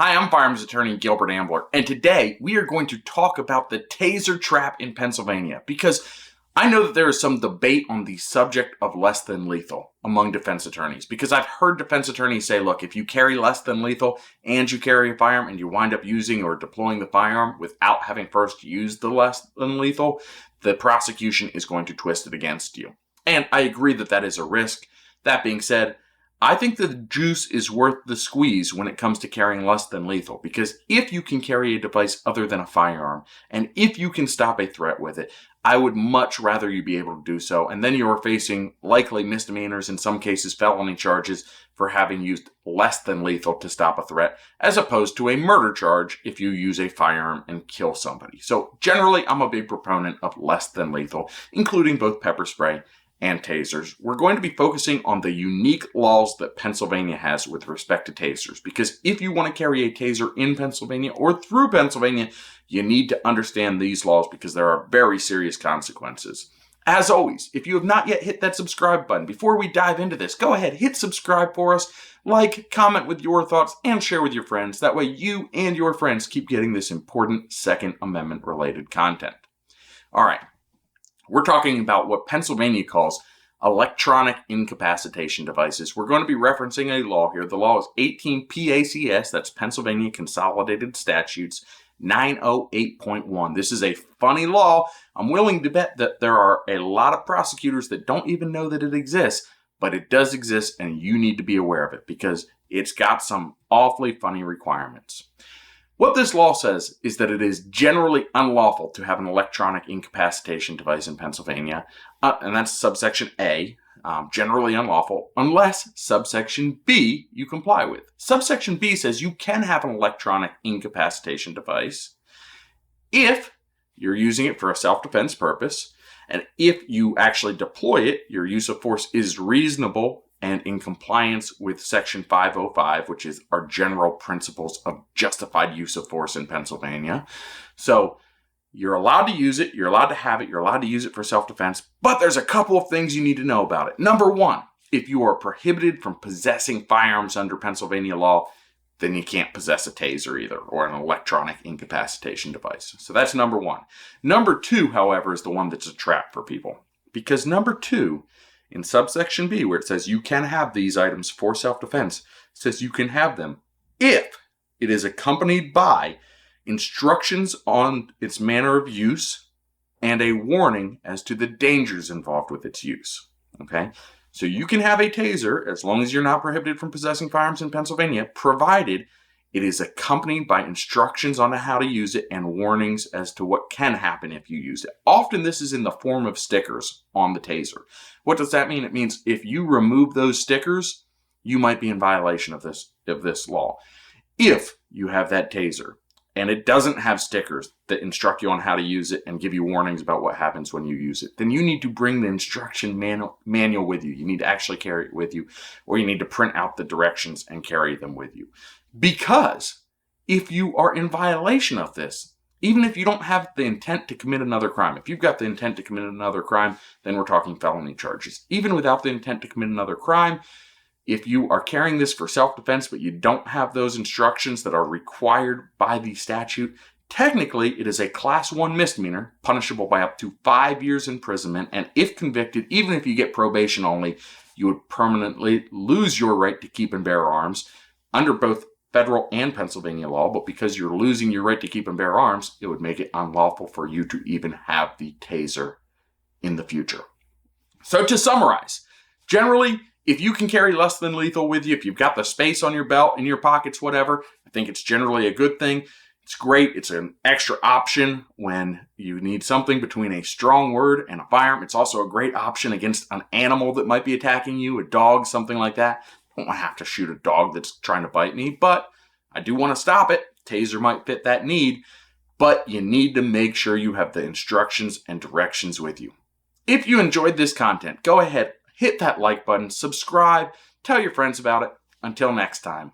Hi, I'm firearms attorney Gilbert Ambler, and today we are going to talk about the taser trap in Pennsylvania because I know that there is some debate on the subject of less than lethal among defense attorneys, because I've heard defense attorneys say, look, if you carry less than lethal and you carry a firearm and you wind up using or deploying the firearm without having first used the less than lethal, the prosecution is going to twist it against you. And I agree that that is a risk. That being said, I think the juice is worth the squeeze when it comes to carrying less than lethal, because if you can carry a device other than a firearm, and if you can stop a threat with it, I would much rather you be able to do so, and then you are facing likely misdemeanors, in some cases felony charges, for having used less than lethal to stop a threat, as opposed to a murder charge if you use a firearm and kill somebody. So generally, I'm a big proponent of less than lethal, including both pepper spray and tasers. We're going to be focusing on the unique laws that Pennsylvania has with respect to tasers, because if you want to carry a taser in Pennsylvania or through Pennsylvania, you need to understand these laws because there are very serious consequences. As always, if you have not yet hit that subscribe button, before we dive into this, go ahead, hit subscribe for us, like, comment with your thoughts, and share with your friends. That way you and your friends keep getting this important Second Amendment related content. All right. We're talking about what Pennsylvania calls electronic incapacitation devices. We're going to be referencing a law here. The law is 18 PACS, that's Pennsylvania Consolidated Statutes 908.1. This is a funny law. I'm willing to bet that there are a lot of prosecutors that don't even know that it exists, but it does exist and you need to be aware of it because it's got some awfully funny requirements. What this law says is that it is generally unlawful to have an electronic incapacitation device in Pennsylvania, and that's subsection A, generally unlawful, unless subsection B you comply with. Subsection B says you can have an electronic incapacitation device if you're using it for a self-defense purpose, and if you actually deploy it, your use of force is reasonable and in compliance with Section 505, which is our general principles of justified use of force in Pennsylvania. So you're allowed to use it, you're allowed to have it, you're allowed to use it for self-defense, but there's a couple of things you need to know about it. Number one, if you are prohibited from possessing firearms under Pennsylvania law, then you can't possess a taser either, or an electronic incapacitation device. So that's number one. Number two, however, is the one that's a trap for people. Because number two, in subsection B, where it says you can have these items for self-defense, it says you can have them if it is accompanied by instructions on its manner of use and a warning as to the dangers involved with its use. Okay? So you can have a taser as long as you're not prohibited from possessing firearms in Pennsylvania, provided it is accompanied by instructions on how to use it and warnings as to what can happen if you use it. Often this is in the form of stickers on the taser. What does that mean? It means if you remove those stickers, you might be in violation of this law. If you have that taser and it doesn't have stickers that instruct you on how to use it and give you warnings about what happens when you use it, then you need to bring the instruction manual with you. You need to actually carry it with you, or you need to print out the directions and carry them with you. Because if you are in violation of this, even if you don't have the intent to commit another crime, if you've got the intent to commit another crime, then we're talking felony charges. Even without the intent to commit another crime, if you are carrying this for self-defense, but you don't have those instructions that are required by the statute, technically it is a class 1 misdemeanor, punishable by up to 5 years imprisonment, and if convicted, even if you get probation only, you would permanently lose your right to keep and bear arms under both federal and Pennsylvania law, but because you're losing your right to keep and bear arms, it would make it unlawful for you to even have the taser in the future. So to summarize, generally, if you can carry less than lethal with you, if you've got the space on your belt, in your pockets, whatever, I think it's generally a good thing. It's great. It's an extra option when you need something between a strong word and a firearm. It's also a great option against an animal that might be attacking you, a dog, something like that. I don't have to shoot a dog that's trying to bite me, but I do want to stop it. Taser might fit that need, but you need to make sure you have the instructions and directions with you. If you enjoyed this content, go ahead, hit that like button, subscribe, tell your friends about it. Until next time.